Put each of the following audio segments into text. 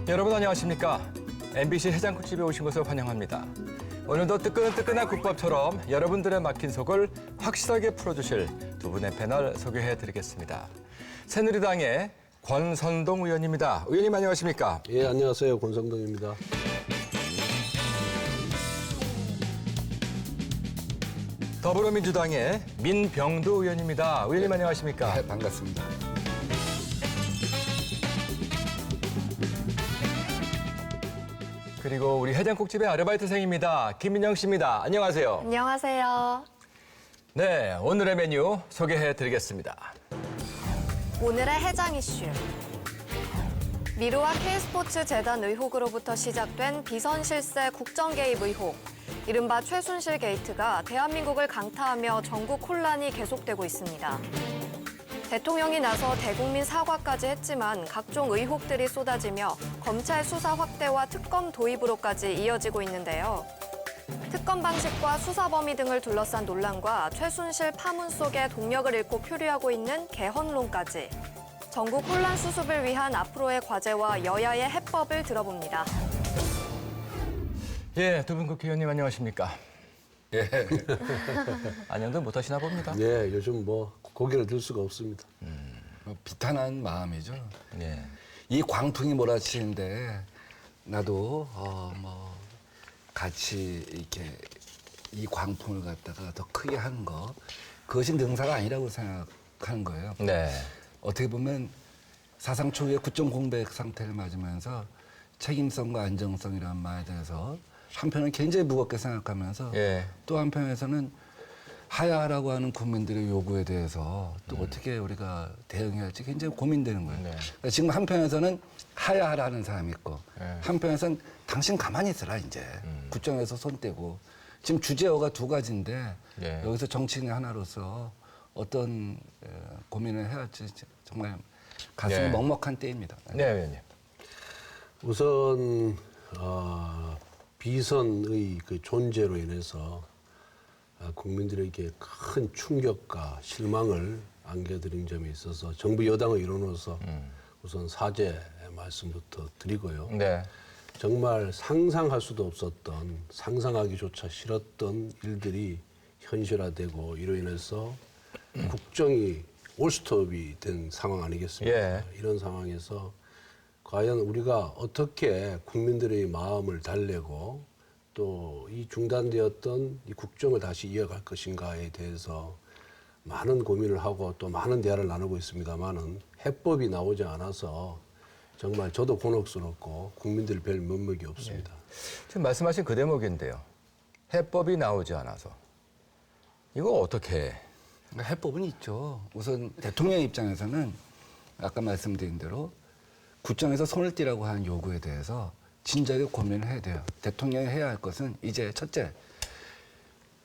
여러분 안녕하십니까? MBC 해장국집에 오신 것을 환영합니다. 오늘도 뜨끈뜨끈한 국밥처럼 여러분들의 막힌 속을 확실하게 풀어주실 두 분의 패널 소개해드리겠습니다. 새누리당의 권선동 의원입니다. 의원님 안녕하십니까? 예, 안녕하세요. 권성동입니다. 더불어민주당의 민병두 의원입니다. 의원님 안녕하십니까? 네, 반갑습니다. 그리고 우리 해장국집의 아르바이트생입니다. 김민영 씨입니다. 안녕하세요. 안녕하세요. 네, 오늘의 메뉴 소개해드리겠습니다. 오늘의 해장 이슈. 미르와 K스포츠 재단 의혹으로부터 시작된 비선 실세 국정 개입 의혹. 이른바 최순실 게이트가 대한민국을 강타하며 전국 혼란이 계속되고 있습니다. 대통령이 나서 대국민 사과까지 했지만 각종 의혹들이 쏟아지며 검찰 수사 확대와 특검 도입으로까지 이어지고 있는데요. 특검 방식과 수사 범위 등을 둘러싼 논란과 최순실 파문 속에 동력을 잃고 표류하고 있는 개헌론까지 전국 혼란 수습을 위한 앞으로의 과제와 여야의 해법을 들어봅니다. 예, 두 분 국회의원님 안녕하십니까? 예. 안녕들 못하시나 봅니다. 예, 요즘 뭐 고개를 들 수가 없습니다. 비탄한 마음이죠. 예. 이 광풍이 몰아치는데 나도 같이 이렇게 이 광풍을 갖다가 더 크게 하는 거 그것이 능사가 아니라고 생각하는 거예요. 네. 어떻게 보면 사상 초유의 국정 공백 상태를 맞으면서 책임성과 안정성이라는 말에 대해서 한편은 굉장히 무겁게 생각하면서 예. 또 한편에서는 하야하라고 하는 국민들의 요구에 대해서 또 어떻게 우리가 대응해야 할지 굉장히 고민되는 거예요. 네. 그러니까 지금 한편에서는 하야하라는 사람이 있고 네. 한편에서는 당신 가만히 있어라 이제 국정에서 손 떼고 지금 주제어가 두 가지인데 네. 여기서 정치인의 하나로서 어떤 고민을 해야 할지 정말 가슴이 네. 먹먹한 때입니다. 네, 의원님. 우선 비선의 그 존재로 인해서 국민들에게 큰 충격과 실망을 안겨드린 점에 있어서 정부 여당의 일원으로서 우선 사죄 말씀부터 드리고요. 네. 정말 상상할 수도 없었던, 상상하기조차 싫었던 일들이 현실화되고 이로 인해서 국정이 올스톱이 된 상황 아니겠습니까? 예. 이런 상황에서 과연 우리가 어떻게 국민들의 마음을 달래고 또 이 중단되었던 이 국정을 다시 이어갈 것인가에 대해서 많은 고민을 하고 또 많은 대화를 나누고 있습니다만은 해법이 나오지 않아서 정말 저도 곤혹스럽고 국민들 별 면목이 없습니다. 지금 말씀하신 그 대목인데요. 해법이 나오지 않아서. 이거 어떻게 해? 그러니까 해법은 있죠. 우선 대통령 입장에서는 아까 말씀드린 대로 국정에서 손을 떼라고 하는 요구에 대해서 진작에 고민을 해야 돼요. 대통령이 해야 할 것은 이제 첫째,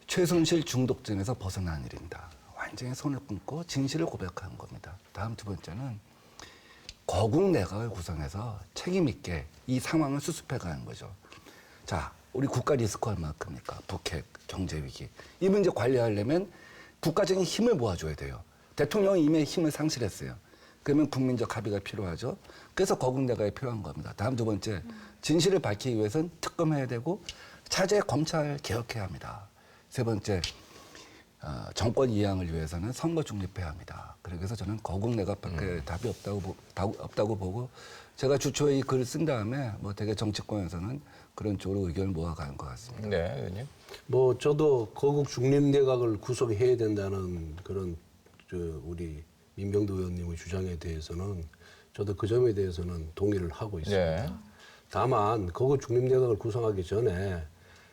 최순실 중독증에서 벗어나는 일입니다. 완전히 손을 끊고 진실을 고백하는 겁니다. 다음 두 번째는 거국 내각을 구성해서 책임 있게 이 상황을 수습해가는 거죠. 자, 우리 국가 리스크 얼마큼입니까? 북핵, 경제위기. 이 문제 관리하려면 국가적인 힘을 모아줘야 돼요. 대통령이 이미 힘을 상실했어요. 그러면 국민적 합의가 필요하죠. 그래서 거국 내각이 필요한 겁니다. 다음 두 번째, 진실을 밝히기 위해서는 특검해야 되고 차제 검찰 개혁해야 합니다. 세 번째, 정권 이양을 위해서는 선거 중립해야 합니다. 그래서 저는 거국 내각밖에 답이 없다고 보고 제가 주초에 이 글을 쓴 다음에 뭐 되게 정치권에서는 그런 쪽으로 의견을 모아가는 것 같습니다. 네, 의원님. 뭐 저도 거국 중립내각을 구성해야 된다는 그런 우리 민병두 의원님의 주장에 대해서는 저도 그 점에 대해서는 동의를 하고 있습니다. 네. 다만 거국 중립내각을 구성하기 전에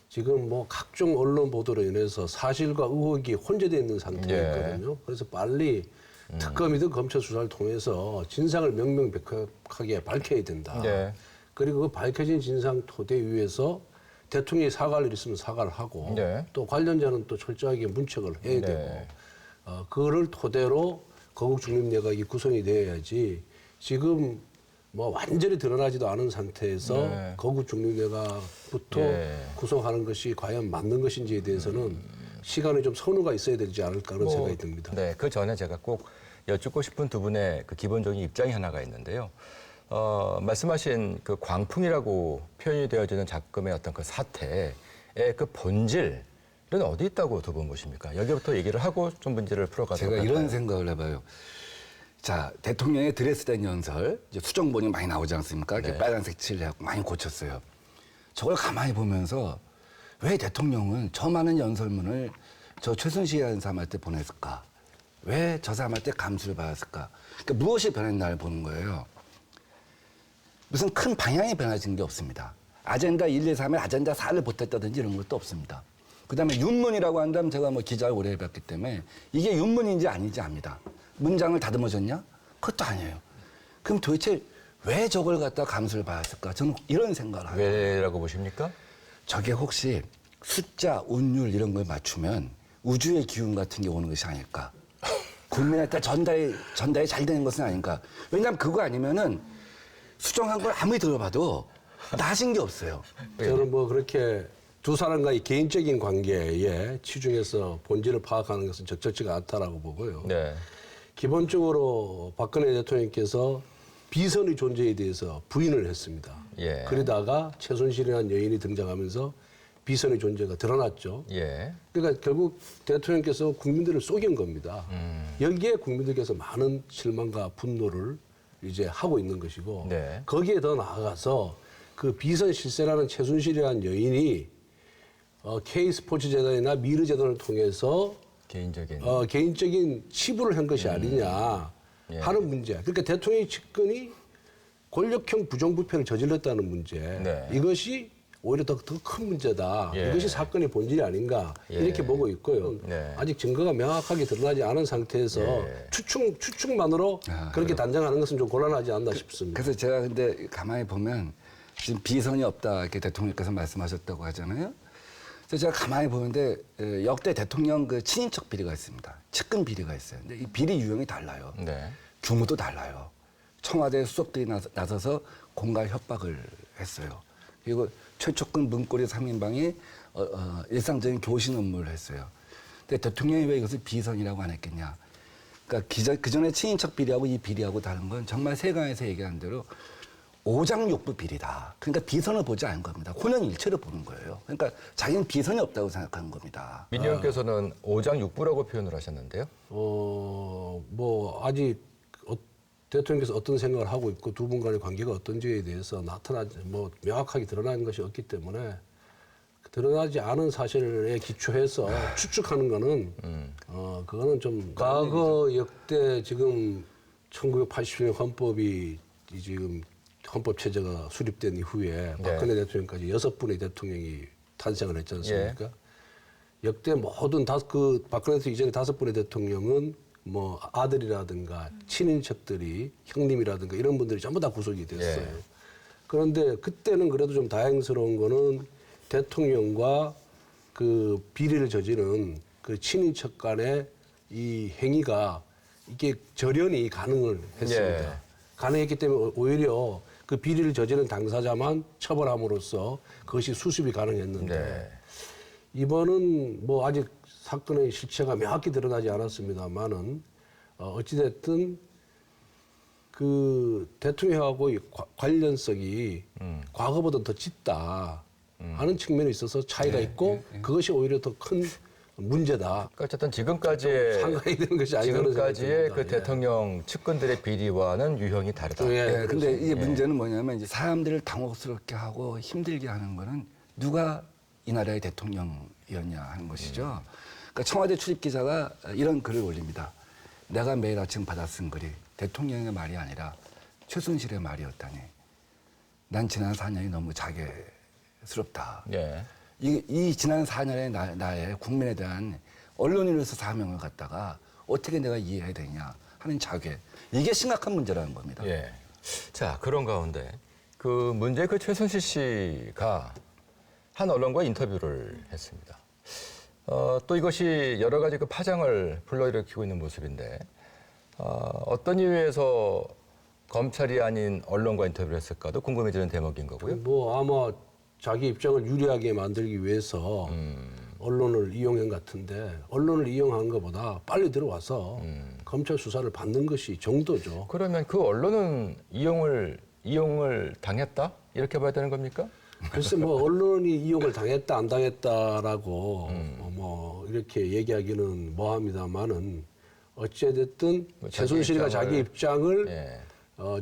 지금 뭐 각종 언론 보도로 인해서 사실과 의혹이 혼재되어 있는 상태였거든요. 그래서 빨리 특검이든 검찰 수사를 통해서 진상을 명명백백하게 밝혀야 된다. 네. 그리고 그 밝혀진 진상 토대 위에서 대통령이 사과할 일 있으면 사과를 하고 네. 또 관련자는 또 철저하게 문책을 해야 네. 되고 그거를 토대로 거국 중립내각이 구성이 되어야지 지금 뭐 완전히 드러나지도 않은 상태에서 네. 거구 중립내각부터 예. 구성하는 것이 과연 맞는 것인지에 대해서는 시간에 좀 선호가 있어야 되지 않을까 그런 생각이 듭니다. 네, 그 전에 제가 꼭 여쭙고 싶은 두 분의 그 기본적인 입장이 하나가 있는데요. 말씀하신 그 광풍이라고 표현이 되어지는 작금의 어떤 그 사태의 그 본질은 어디 있다고 두 분 보십니까? 여기부터 얘기를 하고 좀 문제를 풀어가도록 제가 할까요? 이런 생각을 해봐요. 자, 대통령의 드레스된 연설, 이제 수정본이 많이 나오지 않습니까? 이렇게 네. 빨간색 칠해갖고 많이 고쳤어요. 저걸 가만히 보면서 왜 대통령은 저 많은 연설문을 저 최순실이라는 사람한테 보냈을까? 왜 저 사람한테 감수를 받았을까? 그러니까 무엇이 변했나를 보는 거예요. 무슨 큰 방향이 변화진 게 없습니다. 아젠다 1, 2, 3에 아젠다 4를 보탰다든지 이런 것도 없습니다. 그다음에 윤문이라고 한다면 제가 뭐 기자를 오래 해봤기 때문에 이게 윤문인지 아닌지 압니다. 문장을 다듬어줬냐? 그것도 아니에요. 그럼 도대체 왜 저걸 갖다 감수를 받았을까? 저는 이런 생각을 하고 왜라고 보십니까? 저게 혹시 숫자, 운율 이런 걸 맞추면 우주의 기운 같은 게 오는 것이 아닐까? 국민한테 전달이 잘 되는 것은 아닌가? 왜냐하면 그거 아니면은 수정한 걸 아무리 들어봐도 나아진 게 없어요. 저는 뭐 그렇게 두 사람과의 개인적인 관계에 치중해서 본질을 파악하는 것은 적절치가 않다라고 보고요. 네. 기본적으로 박근혜 대통령께서 비선의 존재에 대해서 부인을 했습니다. 예. 그러다가 최순실이라는 여인이 등장하면서 비선의 존재가 드러났죠. 예. 그러니까 결국 대통령께서 국민들을 속인 겁니다. 여기에 국민들께서 많은 실망과 분노를 이제 하고 있는 것이고 네. 거기에 더 나아가서 그 비선 실세라는 최순실이라는 여인이 K스포츠재단이나 미르재단을 통해서 개인적인 치부를 한 것이 아니냐 예. 하는 문제. 그러니까 대통령의 측근이 권력형 부정부패를 저질렀다는 문제. 네. 이것이 오히려 더 큰 문제다. 예. 이것이 사건의 본질이 아닌가 예. 이렇게 보고 있고요. 네. 아직 증거가 명확하게 드러나지 않은 상태에서 예. 추측만으로 그렇게 단정하는 것은 좀 곤란하지 않나 싶습니다. 그래서 제가 근데 가만히 보면 지금 비선이 없다 이렇게 대통령께서 말씀하셨다고 하잖아요. 그래서 제가 가만히 보는데 역대 대통령 그 친인척 비리가 있습니다. 측근 비리가 있어요. 근데 이 비리 유형이 달라요. 네. 규모도 달라요. 청와대 수석들이 나서서 공갈 협박을 했어요. 그리고 최측근 문고리 3인방이 일상적인 교신 업무를 했어요. 근데 대통령이 왜 이것을 비선이라고 안 했겠냐. 그러니까 그전에 친인척 비리하고 이 비리하고 다른 건 정말 세간에서 얘기한 대로 오장육부 비리다. 그러니까 비선을 보지 않은 겁니다. 혼연일체를 보는 거예요. 그러니까 자기는 비선이 없다고 생각하는 겁니다. 민 의원께서는 오장육부라고 표현을 하셨는데요. 뭐 아직 대통령께서 어떤 생각을 하고 있고 두 분 간의 관계가 어떤지에 대해서 뭐 명확하게 드러난 것이 없기 때문에 드러나지 않은 사실에 기초해서 추측하는 거는 그거는 좀 과거 역대 지금 1980년 헌법이 지금 헌법 체제가 수립된 이후에 박근혜 대통령까지 6분의 대통령이 탄생을 했지 않습니까? 역대 모든 박근혜 대통령 이전에 5분의 대통령은 뭐 아들이라든가 친인척들이 형님이라든가 이런 분들이 전부 다 구속이 됐어요. 예. 그런데 그때는 그래도 좀 다행스러운 거는 대통령과 그 비리를 저지른 그 친인척 간의 이 행위가 이게 절연히 가능을 했습니다. 예. 가능했기 때문에 오히려 그 비리를 저지른 당사자만 처벌함으로써 그것이 수습이 가능했는데 네. 이번은 뭐 아직 사건의 실체가 명확히 드러나지 않았습니다만은 어찌됐든 그 대통령하고의 관련성이 과거보다 더 짙다 하는 측면에 있어서 차이가 있고 그것이 오히려 더 큰 문제다. 그러니까 어쨌든 지금까지의 상관이 되는 것이 아니라는 생각이 지금까지의 듭니다. 그 예. 대통령 측근들의 비리와는 유형이 다르다. 예. 근데 이게 문제는 뭐냐면 이제 사람들을 당혹스럽게 하고 힘들게 하는 거는 누가 이 나라의 대통령이었냐 하는 것이죠. 그러니까 청와대 출입 기자가 이런 글을 올립니다. 내가 매일 아침 받아 쓴 글이 대통령의 말이 아니라 최순실의 말이었다니. 난 지난 4년이 너무 자괴스럽다. 예. 이 지난 4년의 나의 국민에 대한 언론인으로서 사명을 갖다가 어떻게 내가 이해해야 되냐 하는 자괴. 이게 심각한 문제라는 겁니다. 예. 자, 그런 가운데 그 문제 그 최순실 씨가 한 언론과 인터뷰를 했습니다. 또 이것이 여러 가지 그 파장을 불러일으키고 있는 모습인데 어떤 이유에서 검찰이 아닌 언론과 인터뷰를 했을까도 궁금해지는 대목인 거고요. 뭐 아마 자기 입장을 유리하게 만들기 위해서 언론을 이용한 것 같은데 언론을 이용한 것보다 빨리 들어와서 검찰 수사를 받는 것이 정도죠. 그러면 그 언론은 이용을 당했다? 이렇게 봐야 되는 겁니까? 글쎄 뭐 언론이 이용을 당했다 안 당했다라고 뭐 이렇게 얘기하기는 뭐합니다만은 어찌됐든 뭐 자기 최순실이가 입장을- 자기 입장을 예.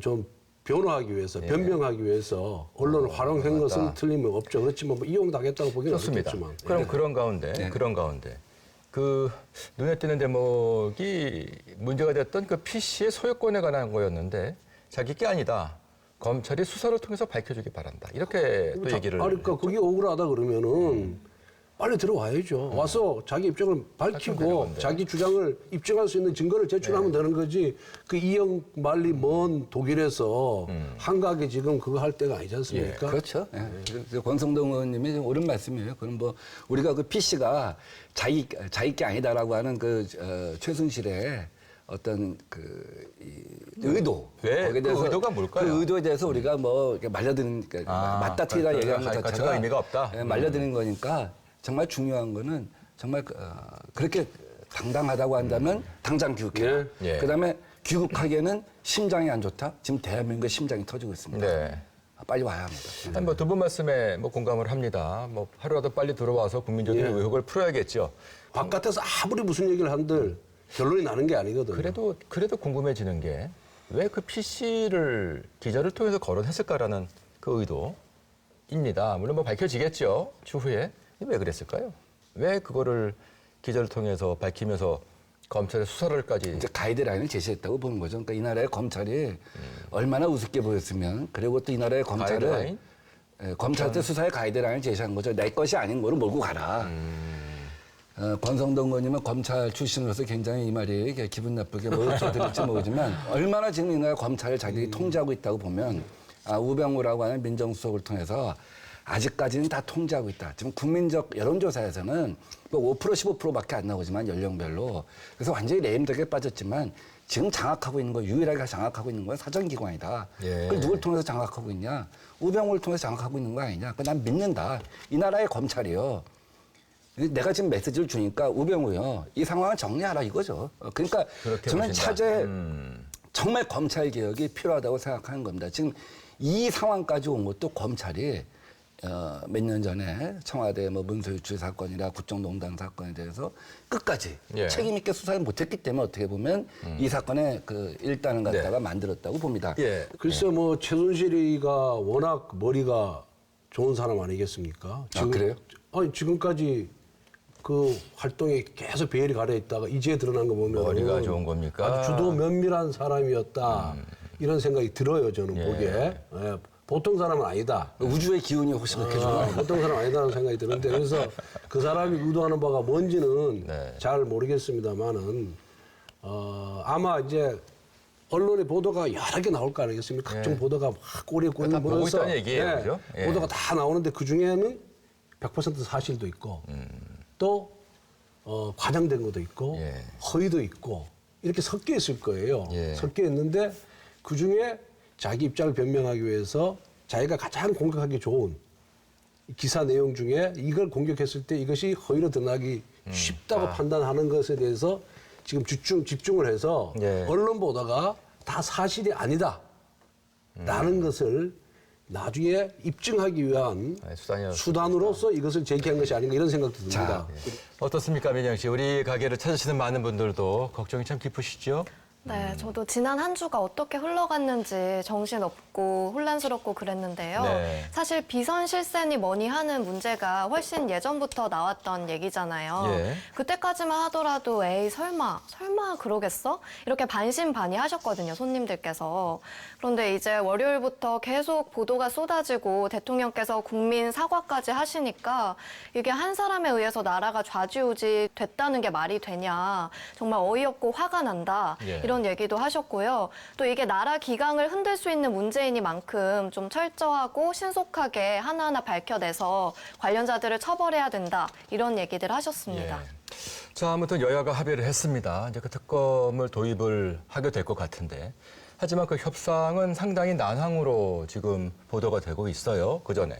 좀 변호하기 위해서 변명하기 위해서 언론을 활용한 것은 틀림없죠. 그렇지만 뭐 이용당했다고 보기는 좋습니다. 어렵겠지만. 그럼 그런 가운데 그 눈에 띄는 대목이 문제가 됐던 그 PC의 소유권에 관한 거였는데 자기 게 아니다. 검찰이 수사를 통해서 밝혀주기 바란다. 이렇게 또 얘기를. 그러니까 그게 억울하다 그러면은 빨리 들어와야죠. 와서 자기 입장을 밝히면 되는 밝히고 건데. 자기 주장을 입증할 수 있는 증거를 제출하면 되는 거지. 그 이영 말리 먼 독일에서 한가하게 지금 그거 할 때가 아니지 않습니까? 그렇죠. 예. 그래서 권성동 의원님이 좀 옳은 말씀이에요. 그럼 뭐 우리가 그 PC가 자기 게 아니다라고 하는 그 최순실의 어떤 의도 왜? 그 의도가 뭘까요? 그 의도에 대해서 우리가 뭐 이렇게 말려드는 맞다트리다 그러니까 얘기하는 것 전혀 자체가 의미가 없다. 예, 말려드는 거니까 정말 중요한 거는 정말 그렇게 당당하다고 한다면 당장 귀국해라. 예. 그다음에 귀국하기에는 심장이 안 좋다. 지금 대한민국의 심장이 터지고 있습니다. 네. 빨리 와야 합니다. 아니 뭐 두 분 말씀에 뭐 공감을 합니다. 뭐 하루라도 빨리 들어와서 국민적인 의혹을 풀어야겠죠. 바깥에서 아무리 무슨 얘기를 한들 결론이 나는 게 아니거든요. 그래도 궁금해지는 게 왜 그 PC를 기자를 통해서 거론했을까라는 그 의도입니다. 물론 뭐 밝혀지겠죠. 추후에. 왜 그랬을까요? 왜 그거를 기자를 통해서 밝히면서 검찰의 수사를까지 이제 가이드라인을 제시했다고 보는 거죠. 그러니까 이 나라의 검찰이 얼마나 우습게 보였으면 그리고 또 이 나라의 검찰을 가이드라인? 검찰한테 수사의 가이드라인을 제시한 거죠. 내 것이 아닌 거를 몰고 가라. 권성동 의원님은 검찰 출신으로서 굉장히 이 말이 기분 나쁘게 들을지 모르지만 얼마나 지금 이 나라 검찰을 자기들이 통제하고 있다고 보면 우병우라고 하는 민정수석을 통해서 아직까지는 다 통제하고 있다. 지금 국민적 여론조사에서는 뭐 5% 15%밖에 안 나오지만 연령별로 그래서 완전히 레임덕에 빠졌지만 지금 장악하고 있는 거 유일하게 장악하고 있는 건 사정기관이다. 예. 그걸 누굴 통해서 장악하고 있냐? 우병우를 통해서 장악하고 있는 거 아니냐? 난 믿는다. 이 나라의 검찰이요. 내가 지금 메시지를 주니까 우병우요. 이 상황을 정리하라 이거죠. 그러니까 그렇게 저는 보신다. 차제 정말 검찰 개혁이 필요하다고 생각하는 겁니다. 지금 이 상황까지 온 것도 검찰이 몇 년 전에 청와대 뭐 문서 유출 사건이나 국정농단 사건에 대해서 끝까지 예. 책임 있게 수사를 못했기 때문에 어떻게 보면 이 사건의 그 일단을 갖다가 만들었다고 봅니다. 예. 글쎄 뭐 최순실이가 워낙 머리가 좋은 사람 아니겠습니까? 그래요? 아니 지금까지 그 활동에 계속 베일이 가려 있다가 이제 드러난 거 보면 머리가 좋은 겁니까? 아주 주도 면밀한 사람이었다 이런 생각이 들어요 저는 예. 보기에. 예, 보통 사람은 아니다. 우주의 기운이 혹시 그렇게 좋아? 보통 사람 아니다는 생각이 드는데 그래서 그 사람이 의도하는 바가 뭔지는 네. 잘 모르겠습니다만은 아마 이제 언론의 보도가 여러 개 나올 거 아니겠습니까? 각종 보도가 막 꼬리에 꼬리 다 보고 물어서 있다는 얘기예요, 그죠? 예. 보도가 다 나오는데 그 중에는 100% 사실도 있고 또 과장된 것도 있고 예. 허위도 있고 이렇게 섞여 있을 거예요. 예. 섞여 있는데 그 중에 자기 입장을 변명하기 위해서 자기가 가장 공격하기 좋은 기사 내용 중에 이걸 공격했을 때 이것이 허위로 드러나기 쉽다고 판단하는 것에 대해서 지금 집중을 해서 예. 언론 보도가 다 사실이 아니다. 라는 것을 나중에 입증하기 위한 수단으로서 이것을 제기한 것이 아닌가 이런 생각도 듭니다. 어떻습니까, 민영 씨? 우리 가게를 찾으시는 많은 분들도 걱정이 참 깊으시죠? 네, 저도 지난 한 주가 어떻게 흘러갔는지 정신없고 혼란스럽고 그랬는데요. 네. 사실 비선 실세니 뭐니 하는 문제가 훨씬 예전부터 나왔던 얘기잖아요. 예. 그때까지만 하더라도 에이 설마 그러겠어? 이렇게 반신반의하셨거든요, 손님들께서. 그런데 이제 월요일부터 계속 보도가 쏟아지고 대통령께서 국민 사과까지 하시니까 이게 한 사람에 의해서 나라가 좌지우지 됐다는 게 말이 되냐. 정말 어이없고 화가 난다. 예. 이런 얘기도 하셨고요. 또 이게 나라 기강을 흔들 수 있는 문제이니만큼 좀 철저하고 신속하게 하나하나 밝혀내서 관련자들을 처벌해야 된다. 이런 얘기들 하셨습니다. 예. 자, 아무튼 여야가 합의를 했습니다. 이제 그 특검을 도입을 하게 될 것 같은데 하지만 그 협상은 상당히 난항으로 지금 보도가 되고 있어요. 그 전에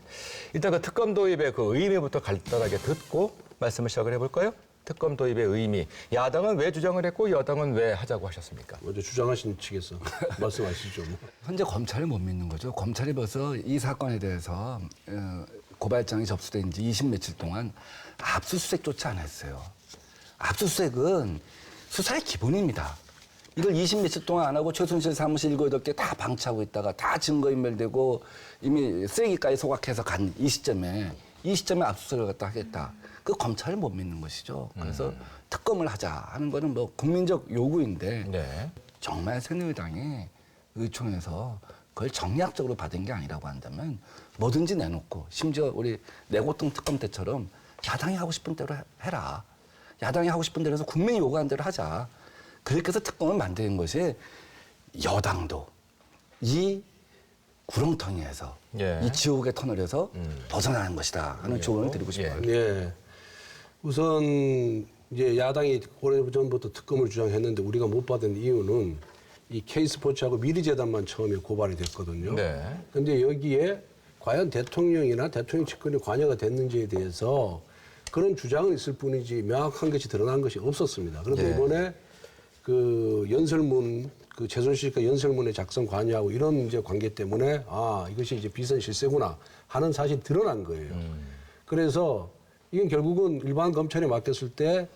일단 그 특검 도입의 그 의미부터 간단하게 듣고 말씀을 시작을 해볼까요? 특검 도입의 의미. 야당은 왜 주장을 했고 여당은 왜 하자고 하셨습니까? 먼저 주장하신 측에서 말씀하시죠. 뭐. 현재 검찰을 못 믿는 거죠. 검찰이 벌써 이 사건에 대해서 고발장이 접수된 지 20 며칠 동안 압수수색조차 안 했어요. 압수수색은 수사의 기본입니다. 이걸 20 며칠 동안 안 하고 최순실 사무실 7, 8개 다 방치하고 있다가 다 증거인멸되고 이미 쓰레기까지 소각해서 간 이 시점에 압수수색을 갖다 하겠다. 그 검찰을 못 믿는 것이죠. 그래서 특검을 하자 하는 거는 뭐 국민적 요구인데 네. 정말 새누리당이 의총에서 그걸 정략적으로 받은 게 아니라고 한다면 뭐든지 내놓고 심지어 우리 내고통 특검 때처럼 야당이 하고 싶은 대로 해라. 야당이 하고 싶은 대로 해서 국민이 요구한 대로 하자. 그렇게 해서 특검을 만드는 것이 여당도 이 구렁텅이에서 예. 이 지옥의 터널에서 벗어나는 것이다 하는 조언을 드리고 싶어요. 예. 우선 이제 야당이 오래전부터 특검을 주장했는데 우리가 못 받은 이유는 이 K스포츠하고 미르재단만 처음에 고발이 됐거든요. 네. 근데 여기에 과연 대통령이나 대통령 측근이 관여가 됐는지에 대해서 그런 주장은 있을 뿐이지 명확한 것이 드러난 것이 없었습니다. 그런데 네. 이번에 그 연설문, 그 최순실 씨가 연설문에 작성 관여하고 이런 이제 관계 때문에 아, 이것이 이제 비선 실세구나 하는 사실이 드러난 거예요. 그래서 이건 결국은 일반 검찰에 맡겼을 때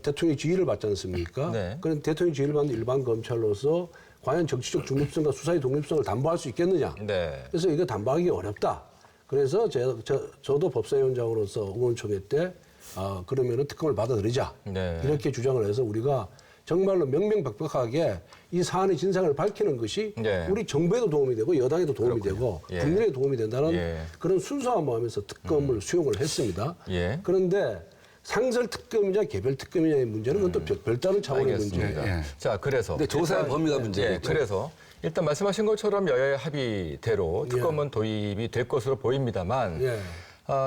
대통령의 지휘를 받지 않습니까? 네. 그런 대통령의 지휘를 받는 일반 검찰로서 과연 정치적 중립성과 수사의 독립성을 담보할 수 있겠느냐? 네. 그래서 이거 담보하기 어렵다. 그래서 저도 법사위원장으로서 의원총회 때 그러면은 특검을 받아들이자. 네. 이렇게 주장을 해서 우리가 정말로 명명백백하게 이 사안의 진상을 밝히는 것이 네. 우리 정부에도 도움이 되고 여당에도 도움이 되고 예. 국민에도 도움이 된다는 예. 그런 순수한 마음에서 특검을 수용을 했습니다. 예. 그런데 상설 특검이냐 개별 특검이냐의 문제는 그건 또 별다른 차원의 알겠습니다. 문제예요. 예. 자, 그래서 근데 조사의 일단, 범위가 문제겠죠. 그래서 일단 말씀하신 것처럼 여야의 합의대로 특검은 도입이 될 것으로 보입니다만 예.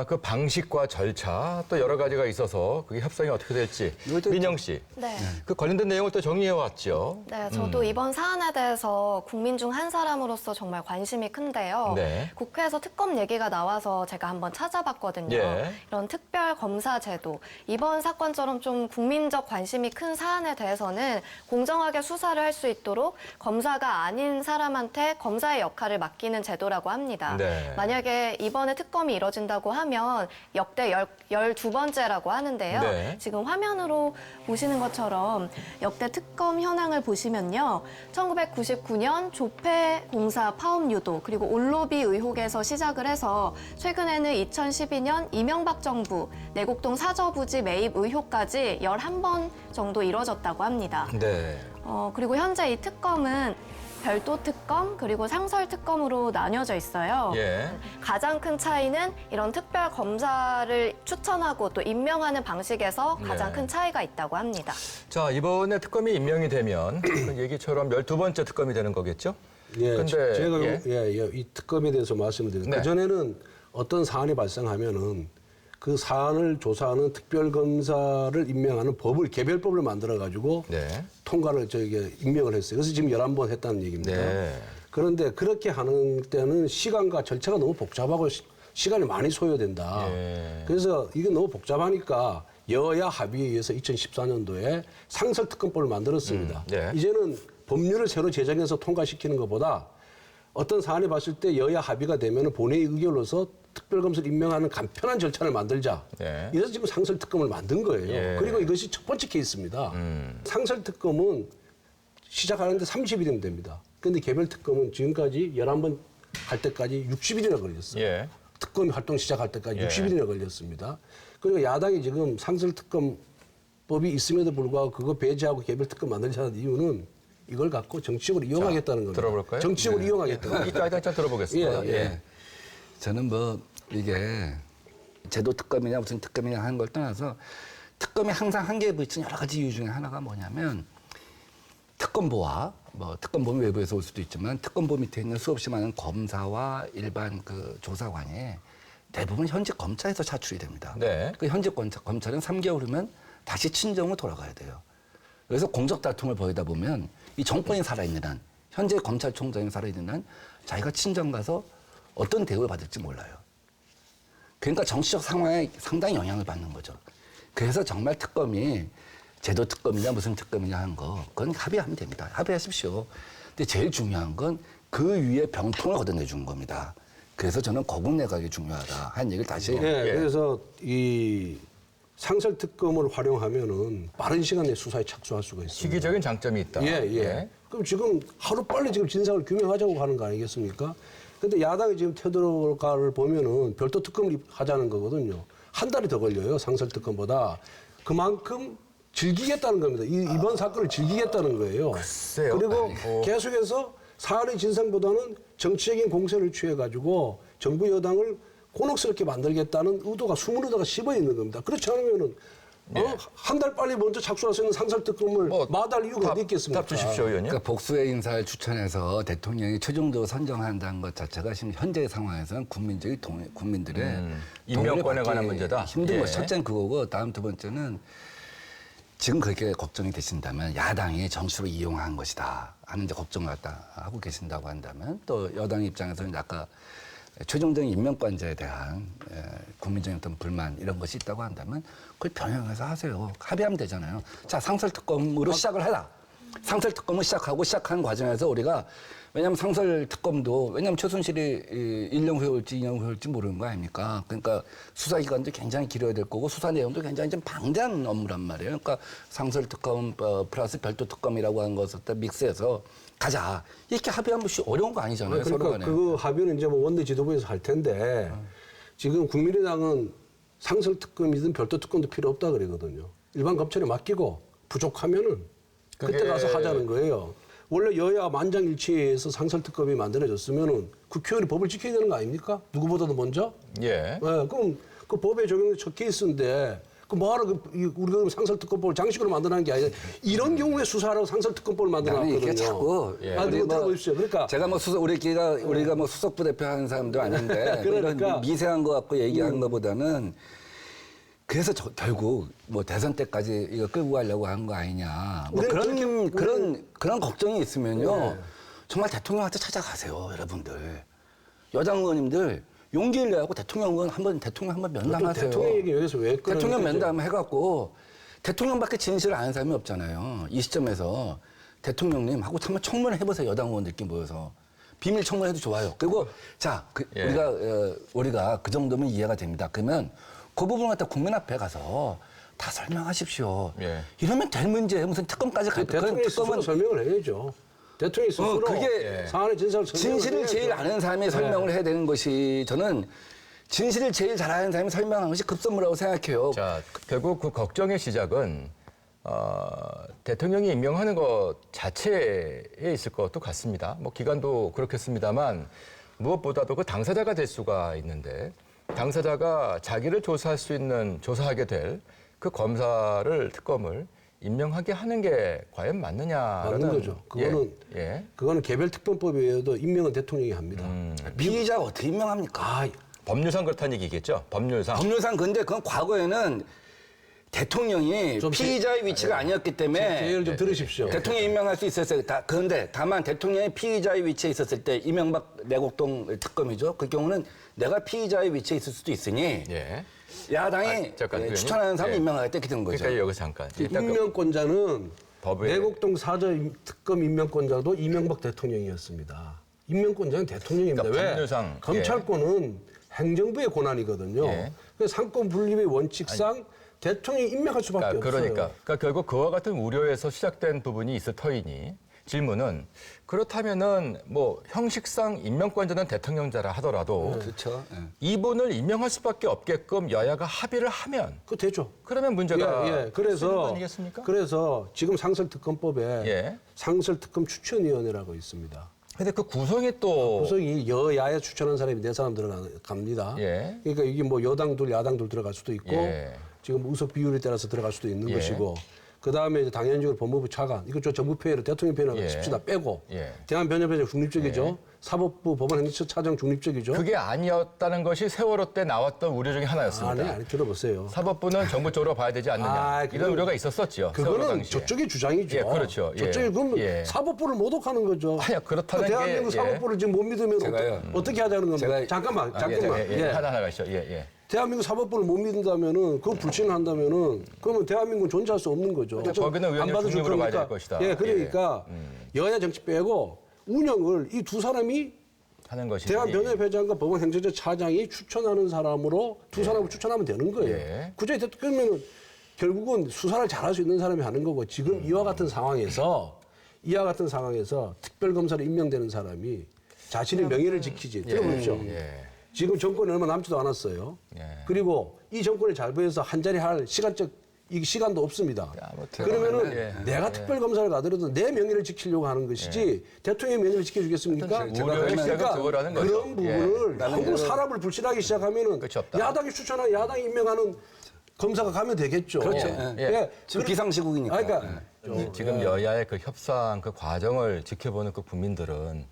그 방식과 절차 또 여러 가지가 있어서 그게 협상이 어떻게 될지 민영 씨, 네. 그 관련된 내용을 또 정리해 왔죠. 네, 저도 이번 사안에 대해서 국민 중 한 사람으로서 정말 관심이 큰데요. 네. 국회에서 특검 얘기가 나와서 제가 한번 찾아봤거든요. 예. 이런 특별 검사 제도, 이번 사건처럼 좀 국민적 관심이 큰 사안에 대해서는 공정하게 수사를 할 수 있도록 검사가 아닌 사람한테 검사의 역할을 맡기는 제도라고 합니다. 네. 만약에 이번에 특검이 이뤄진다고 하면 역대 12번째라고 하는데요. 네. 지금 화면으로 보시는 것처럼 역대 특검 현황을 보시면요. 1999년 조폐 공사 파업 유도 그리고 올로비 의혹에서 시작을 해서 최근에는 2012년 이명박 정부 내곡동 사저부지 매입 의혹까지 11번 정도 이뤄졌다고 합니다. 네. 그리고 현재 이 특검은 별도 특검 그리고 상설 특검으로 나뉘어져 있어요. 예. 가장 큰 차이는 이런 특별 검사를 추천하고 또 임명하는 방식에서 가장 네. 큰 차이가 있다고 합니다. 자, 이번에 특검이 임명이 되면 그 얘기처럼 12번째 특검이 되는 거겠죠? 예, 근데 제가 예. 이 특검에 대해서 말씀드리면 네. 그전에는 어떤 사안이 발생하면은 그 사안을 조사하는 특별검사를 임명하는 법을 개별법을 만들어 가지고 네. 통과를 임명을 했어요. 그래서 지금 11번 했다는 얘기입니다. 네. 그런데 그렇게 하는 때는 시간과 절차가 너무 복잡하고 시간이 많이 소요된다. 예. 그래서 이게 너무 복잡하니까 여야 합의에 의해서 2014년도에 상설특검법을 만들었습니다. 네. 이제는 법률을 새로 제정해서 통과시키는 것보다 어떤 사안을 봤을 때 여야 합의가 되면 본회의 의결로서 특별검사를 임명하는 간편한 절차를 만들자. 네. 이래서 지금 상설특검을 만든 거예요. 예. 그리고 이것이 첫 번째 케이스입니다. 상설특검은 시작하는데 30일이면 됩니다. 그런데 개별특검은 지금까지 11번 할 때까지 60일이나 걸렸어요. 예. 특검이 활동 시작할 때까지 예. 60일이나 걸렸습니다. 그리고 야당이 지금 상설특검법이 있음에도 불구하고 그거 배제하고 개별특검 만들자는 이유는 이걸 갖고 정치적으로 이용하겠다는 겁니다. 들어볼까요? 정치적으로 이용하겠다는 이따 일단 들어보겠습니다. 예, 예. 저는 뭐 이게 제도 특검이냐 무슨 특검이냐 하는 걸 떠나서 특검이 항상 한계에 부딪힌 여러 가지 이유 중에 하나가 뭐냐면 특검보와 뭐 특검보 외부에서 올 수도 있지만 특검보 밑에 있는 수없이 많은 검사와 일반 그 조사관이 대부분 현직 검찰에서 차출이 됩니다. 네. 그 현직 검찰은 3개월 후면 다시 친정으로 돌아가야 돼요. 그래서 공적 다툼을 벌이다 보면 이 정권이 살아있는 한 현재 검찰총장이 살아있는 한 자기가 친정 가서 어떤 대우를 받을지 몰라요. 그러니까 정치적 상황에 상당히 영향을 받는 거죠. 그래서 정말 특검이 제도 특검이냐 무슨 특검이냐 하는 거 그건 합의하면 됩니다. 합의하십시오. 근데 제일 중요한 건 그 위에 병통을 걷어내주는 겁니다. 그래서 저는 거국 내각이 중요하다 한 얘기를 다시 예, 그래서 이 상설 특검을 활용하면은 빠른 시간 내에 수사에 착수할 수가 있습니다. 시기적인 장점이 있다. 예. 그럼 지금 하루 빨리 지금 진상을 규명하자고 하는 거 아니겠습니까? 근데 야당이 지금 태도를 보면은 별도 특검을 하자는 거거든요. 한 달이 더 걸려요. 상설 특검보다. 그만큼 즐기겠다는 겁니다. 이번 사건을 즐기겠다는 거예요. 글쎄요. 그리고 계속해서 사안의 진상보다는 정치적인 공세를 취해가지고 정부 여당을 곤혹스럽게 만들겠다는 의도가 숨은 의도가 씹어 있는 겁니다. 그렇지 않으면은 한 달 빨리 먼저 착수할 수 있는 상설 특검을 마다할 이유가 어디 있겠습니까? 답 주십시오, 의원님. 그러니까 복수의 인사를 추천해서 대통령이 최종적으로 선정한다는 것 자체가 지금 현재 상황에서는 국민들의 임명권에 동의를 관한 받기 문제다. 힘든 예. 것. 첫째는 그거고 다음 두 번째는 지금 그렇게 걱정이 되신다면 야당이 정치로 이용한 것이다 하는 이제 걱정을 갖다 하고 계신다고 한다면 또 여당 입장에서는 아까 최종적인 임명권자에 대한 국민적인 어떤 불만 이런 것이 있다고 한다면 그걸 변형해서 하세요. 합의하면 되잖아요. 자, 상설특검으로 시작을 해라. 상설특검을 시작한 과정에서 우리가 왜냐하면 상설특검도 왜냐하면 최순실이 1년 후에 올지 2년 후에 올지 모르는 거 아닙니까? 그러니까 수사기간도 굉장히 길어야 될 거고 수사 내용도 굉장히 좀 방대한 업무란 말이에요. 그러니까 상설특검 플러스 별도특검이라고 하는 것을 다 믹스해서 가자. 이렇게 합의하면 어려운 거 아니잖아요. 서로 그러니까 간에. 그 합의는 이제 뭐 원내 지도부에서 할 텐데 지금 국민의당은 상설특검이든 별도특검도 필요 없다 그러거든요. 일반 검찰에 맡기고 부족하면은 그때 가서 하자는 거예요. 원래 여야 만장일치해서 상설특검이 만들어졌으면은 국회의원이 법을 지켜야 되는 거 아닙니까? 누구보다도 먼저? 예. 그럼 그 법에 적용된 첫 케이스인데 그 뭐하러 우리가 상설특검법을 장식으로 만드는 게 아니라 이런 경우에 수사하라고 상설특검법을 나는 만들어놨거든요. 이게 자꾸 이거 들어보십시오. 그러니까 제가 뭐 우리가 뭐 수석부 대표 하는 사람도 아닌데 그러니까. 이런 미세한 거 갖고 얘기하는 것보다는 그래서 결국 뭐 대선 때까지 이거 끌고 가려고 한 거 아니냐. 뭐 그런 걱정이 있으면요. 정말 대통령한테 찾아가세요, 여러분들. 여당 의원님들 용기를 내고 대통령 한번 면담하세요. 대통령 얘기 여기서 왜 대통령 면담 해갖고 대통령밖에 진실을 아는 사람이 없잖아요. 이 시점에서 대통령님하고 한번 청문회 해보세요. 여당 의원들끼리 모여서. 비밀 청문회도 좋아요. 그리고 자, 우리가 그 정도면 이해가 됩니다. 그러면 그 부분 갖다 국민 앞에 가서 다 설명하십시오. 예. 이러면 될 문제예요. 무슨 특검까지 갈 거예요. 대통령이 스스로 설명을 해야죠. 대통령이 스스로 그게 사안의 진상을 진실을 제일 아는 사람이 설명을 해야 되는 것이 저는 진실을 제일 잘 아는 사람이 설명하는 것이 급선무라고 생각해요. 자, 결국 그 걱정의 시작은 대통령이 임명하는 것 자체에 있을 것도 같습니다. 뭐 기간도 그렇겠습니다만 무엇보다도 그 당사자가 될 수가 있는데 당사자가 자기를 조사할 수 있는 조사하게 될 그 검사를 특검을 임명하게 하는 게 과연 맞느냐라는 맞는 거죠. 그거는 개별특검법에 의해도 임명은 대통령이 합니다. 피의자가 어떻게 임명합니까? 법률상 그렇다는 얘기겠죠. 법률상. 법률상 근데 그건 과거에는 대통령이 피의자의 위치가 아니었기 때문에 제 얘기를 좀 들으십시오. 대통령이 임명할 수 있었어요. 그런데 다만 대통령이 피의자의 위치에 있었을 때 이명박 내곡동 특검이죠. 그 경우는 내가 피의자의 위치에 있을 수도 있으니 예. 야당이 잠깐, 추천하는 사람 예. 임명하겠다 이렇게 된 거죠. 그러니까 여기서 잠깐. 일단 임명권자는 법에- 내곡동 사저 특검 임명권자도 이명박 대통령이었습니다. 임명권자는 대통령입니다. 그러니까 왜? 법률상, 검찰권은 행정부의 권한이거든요. 예. 그래서 상권 분립의 원칙상 대통령이 임명할 수밖에 없어요. 그러니까 결국 그와 같은 우려에서 시작된 부분이 있을 터이니 질문은 그렇다면은 뭐 형식상 임명권자는 대통령자라 하더라도 그렇죠. 예. 이분을 이분을 임명할 수밖에 없게끔 여야가 합의를 하면 그 되죠. 그러면 문제가 예. 생기는 거 그래서 아니겠습니까? 그래서 지금 상설특검법에 예. 상설특검 추천위원회라고 있습니다. 근데 그 구성이 또 구성이 여야에 추천한 사람이 4사람 들어갑니다. 예. 그러니까 이게 뭐 여당 둘, 야당 둘 들어갈 수도 있고 예. 지금 의석 비율에 따라서 들어갈 수도 있는 예. 것이고 그다음에 이제 당연적으로 법무부 차관, 이거 저 정부 표현을 대통령 표현을 예. 십시다 빼고 예. 대한변협회장 중립적이죠. 사법부 법원행정처차장 중립적이죠. 그게 아니었다는 것이 세월호 때 나왔던 우려 중에 하나였습니다. 아니 들어보세요. 사법부는 정부 쪽으로 봐야 되지 않느냐. 이런 우려가 있었었죠. 세월호 그거는 당시에. 저쪽의 주장이죠. 예, 그렇죠. 예. 저쪽이 그러면 예. 사법부를 모독하는 거죠. 아니요, 그렇다는 게, 대한민국 예. 사법부를 지금 못 믿으면 제가요. 어떻게 하자는 겁니까? 제가- 잠깐만. 예. 하나 가시죠. 예. 대한민국 사법부를 못 믿는다면은 그걸 불신한다면은 그러면 대한민국은 존재할 수 없는 거죠. 그러니까 거기는 의원님 받아줄 중립으로 봐야 될 겁니까? 것이다. 예, 그러니까 여야 정치 빼고 운영을 이 두 사람이 하는 것이 대한변협회장과 법원행정처 차장이 추천하는 사람으로 두 사람을 추천하면 되는 거예요. 예. 그저 그러면은 결국은 수사를 잘할 수 있는 사람이 하는 거고 지금 이와 같은 상황에서 특별검사로 임명되는 사람이 자신의 명예를 지키지. 들어보십시오. 예. 지금 정권이 얼마 남지도 않았어요. 예. 그리고 이 정권을 잘 보여서 한 자리 할 시간적 이 시간도 없습니다. 아무튼 그러면은 예. 내가 특별검사를 가더라도 내 명예를 지키려고 하는 것이지 대통령의 명예를 지켜주겠습니까? 우려의 시작은 그거라는 거죠. 그런 부분을 한국 사람을 불신하기 시작하면은 끝이 없다. 야당이 추천한 야당이 임명하는 검사가 가면 되겠죠. 그렇죠. 예. 지금 비상시국이니까. 그러니까 지금 여야의 그 협상 그 과정을 지켜보는 그 국민들은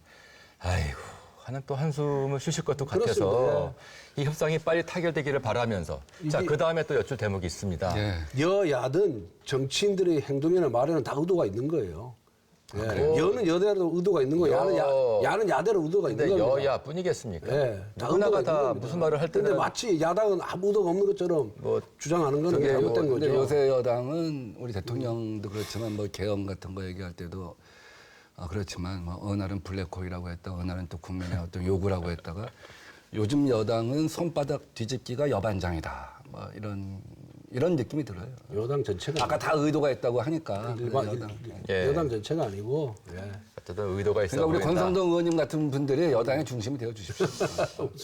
아이고 하는 또 한숨을 쉬실 것도 같아서 그렇습니다. 이 협상이 빨리 타결되기를 바라면서 자, 그 다음에 또 여쭐 대목이 있습니다. 예. 여야든 정치인들의 행동이나 말에는 다 의도가 있는 거예요. 예. 여는 여대로 의도가 있는 거예요. 야는 야대로 의도가 있는 근데 겁니다. 여야뿐이겠습니까? 예, 다 누구나가 의도가 다 있는 겁니다. 무슨 말을 할 때는 근데 마치 야당은 아무 의도가 없는 것처럼 뭐 주장하는 거는 그게 잘못된 근데 거죠. 요새 여당은 우리 대통령도 그렇지만 뭐 개헌 같은 거 얘기할 때도 그렇지만 뭐 어느 날은 블랙홀이라고 했다, 어느 날은 또 국민의 어떤 요구라고 했다가 요즘 여당은 손바닥 뒤집기가 여반장이다. 뭐 이런 느낌이 들어요. 여당 전체가 아까 다 의도가 있다고 하니까 여당. 예. 여당 전체가 아니고 예. 어쨌든 의도가 있어 그러니까 우리 보인다. 권성동 의원님 같은 분들이 여당의 중심이 되어 주십시오.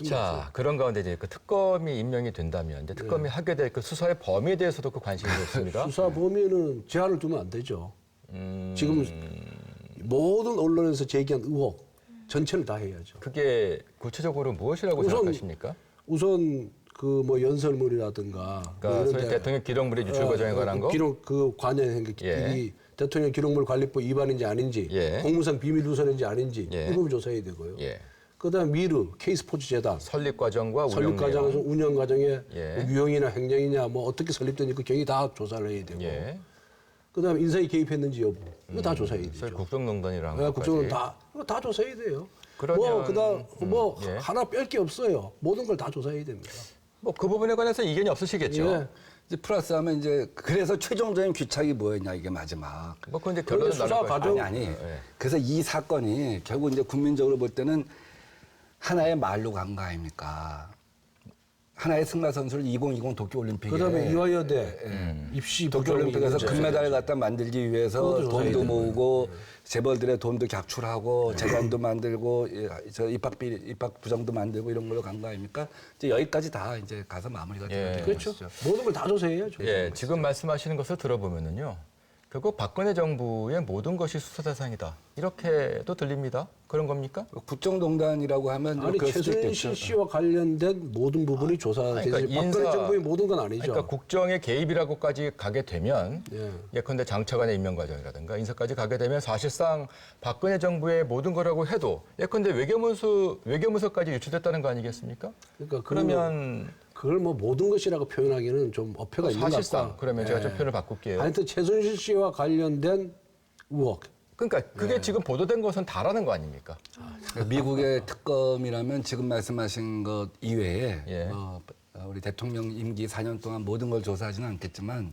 자, 그런 가운데 이제 그 특검이 임명이 된다면 이제 특검이 하게 될 그 수사의 범위에 대해서도 그 관심이 있습니다. 수사 범위에는 제한을 두면 안 되죠. 지금 모든 언론에서 제기한 의혹 전체를 다 해야죠. 그게 구체적으로 무엇이라고 우선 생각하십니까? 우선 그 뭐 연설물이라든가 그러니까 소위 대통령 기록물의 유출 과정에 관한 거? 기록 그 관여 행위 예. 대통령 기록물 관리법 위반인지 아닌지 예. 공무상 비밀 누설인지 아닌지 예. 이 부분 조사해야 되고요. 예. 그다음 미르 K스포츠 재단 설립 과정과 설립 운영 과정에서 내용. 운영 과정에 예. 뭐 유형이나 행정이냐 뭐 어떻게 설립됐는지 그 경위 다 조사를 해야 되고 예. 그다음 인사에 개입했는지 여부 이거 다 조사해야 되죠. 소위 국정농단이라는 네, 것까지. 국정은 다 이거 다 조사해야 돼요. 그러면, 뭐 그다음 뭐 예. 하나 뺄 게 없어요. 모든 걸 다 조사해야 됩니다. 뭐 그 부분에 관해서 이견이 없으시겠죠. 예. 이제 플러스하면 이제 그래서 최종적인 규착이 뭐였냐 이게 마지막. 뭐 그건 이제 그런데 결론은 수사 나올 것이다. 과정- 아니. 그래서 이 사건이 결국 이제 국민적으로 볼 때는 하나의 말로 간 거 아닙니까? 하나의 승마 선수를 2020 도쿄올림픽에 그다음에 이화여대 입시 도쿄올림픽에서 부정이 금메달을 갖다 만들기 위해서 그것도 조사해야 돈도 되는 모으고 재벌들의 돈도 객출하고 재단도 만들고 저 입학 부정도 만들고 이런 걸로 간 거 아닙니까? 이제 여기까지 다 이제 가서 마무리가 돼야 되는 그렇죠. 것이죠. 모든 걸 다 조사해야죠. 예, 지금 말씀하시는 것을 들어보면은요. 결국 박근혜 정부의 모든 것이 수사 대상이다. 이렇게도 들립니다. 그런 겁니까? 국정농단이라고 하면 아니 그럴 수도 있겠죠. 최순실 씨와 관련된 모든 부분이 조사되지 그러니까 박근혜 정부의 모든 건 아니죠. 그러니까 국정의 개입이라고까지 가게 되면 예. 예컨대 장차관의 임명 과정이라든가 인사까지 가게 되면 사실상 박근혜 정부의 모든 거라고 해도 예컨대 외교문서까지 유출됐다는 거 아니겠습니까? 그러니까 그러면 그걸 뭐 모든 것이라고 표현하기는 좀 어폐가 있는 것 같고. 사실상 그러면 제가 좀 표현을 바꿀게요. 하여튼 최순실 씨와 관련된 의혹. 그러니까 그게 지금 보도된 것은 다라는 거 아닙니까? 미국의 특검이라면 지금 말씀하신 것 이외에 예. 우리 대통령 임기 4년 동안 모든 걸 조사하지는 않겠지만